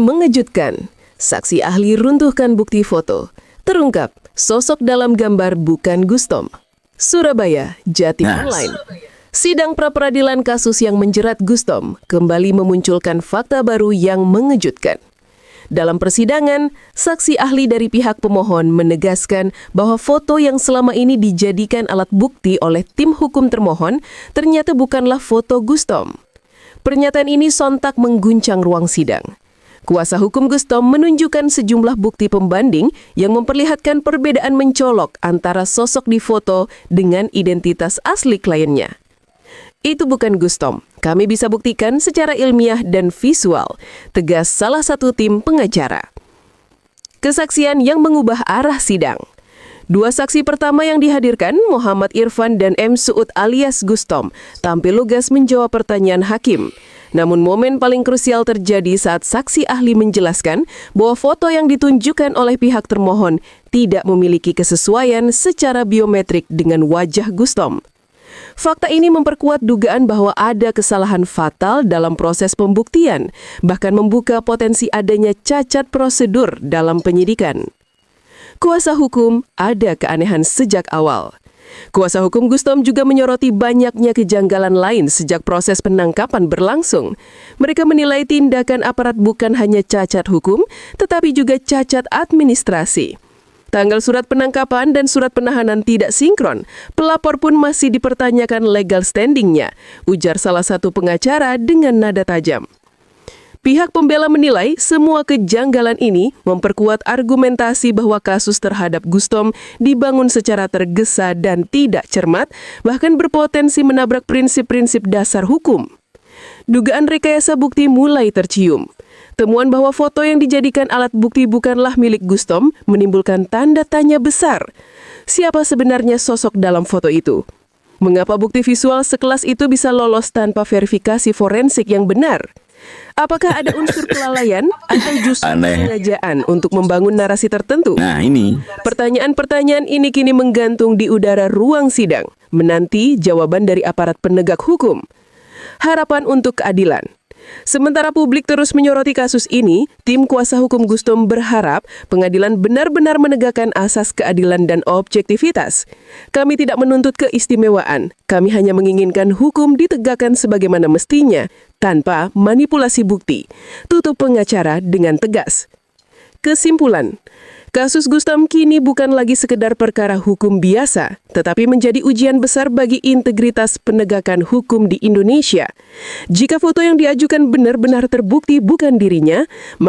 mengejutkan. Saksi ahli runtuhkan bukti foto. Terungkap, sosok dalam gambar bukan Gustom. Surabaya, Jatim Online. Sidang pra-peradilan kasus yang menjerat Gustom kembali memunculkan fakta baru yang mengejutkan. Dalam persidangan, saksi ahli dari pihak pemohon menegaskan bahwa foto yang selama ini dijadikan alat bukti oleh tim hukum termohon ternyata bukanlah foto Gustom. Pernyataan ini sontak mengguncang ruang sidang. Kuasa hukum Gustom menunjukkan sejumlah bukti pembanding yang memperlihatkan perbedaan mencolok antara sosok di foto dengan identitas asli kliennya. Itu bukan Gustom. Kami bisa buktikan secara ilmiah dan visual, tegas salah satu tim pengacara. Kesaksian yang mengubah arah sidang. Dua saksi pertama yang dihadirkan, Muhammad Irfan dan M. Suud alias Gustom, tampil lugas menjawab pertanyaan hakim. Namun momen paling krusial terjadi saat saksi ahli menjelaskan bahwa foto yang ditunjukkan oleh pihak termohon tidak memiliki kesesuaian secara biometrik dengan wajah Gustom. Fakta ini memperkuat dugaan bahwa ada kesalahan fatal dalam proses pembuktian, bahkan membuka potensi adanya cacat prosedur dalam penyidikan. Kuasa hukum ada keanehan sejak awal. Kuasa hukum Gustom juga menyoroti banyaknya kejanggalan lain sejak proses penangkapan berlangsung. Mereka menilai tindakan aparat bukan hanya cacat hukum, tetapi juga cacat administrasi. Tanggal surat penangkapan dan surat penahanan tidak sinkron. Pelapor pun masih dipertanyakan legal standingnya, ujar salah satu pengacara dengan nada tajam. Pihak pembela menilai semua kejanggalan ini memperkuat argumentasi bahwa kasus terhadap Gustom dibangun secara tergesa dan tidak cermat, bahkan berpotensi menabrak prinsip-prinsip dasar hukum. Dugaan rekayasa bukti mulai tercium. Temuan bahwa foto yang dijadikan alat bukti bukanlah milik Gustom menimbulkan tanda tanya besar. Siapa sebenarnya sosok dalam foto itu? Mengapa bukti visual sekelas itu bisa lolos tanpa verifikasi forensik yang benar? Apakah ada unsur kelalaian atau justru kesengajaan untuk membangun narasi tertentu? Nah, ini. Pertanyaan-pertanyaan ini kini menggantung di udara ruang sidang, menanti jawaban dari aparat penegak hukum. Harapan untuk keadilan. Sementara publik terus menyoroti kasus ini, tim kuasa hukum Gustom berharap pengadilan benar-benar menegakkan asas keadilan dan objektivitas. Kami tidak menuntut keistimewaan, kami hanya menginginkan hukum ditegakkan sebagaimana mestinya, tanpa manipulasi bukti, tutup pengacara dengan tegas. Kesimpulan, kasus Gustom kini bukan lagi sekedar perkara hukum biasa, tetapi menjadi ujian besar bagi integritas penegakan hukum di Indonesia. Jika foto yang diajukan benar-benar terbukti bukan dirinya, maka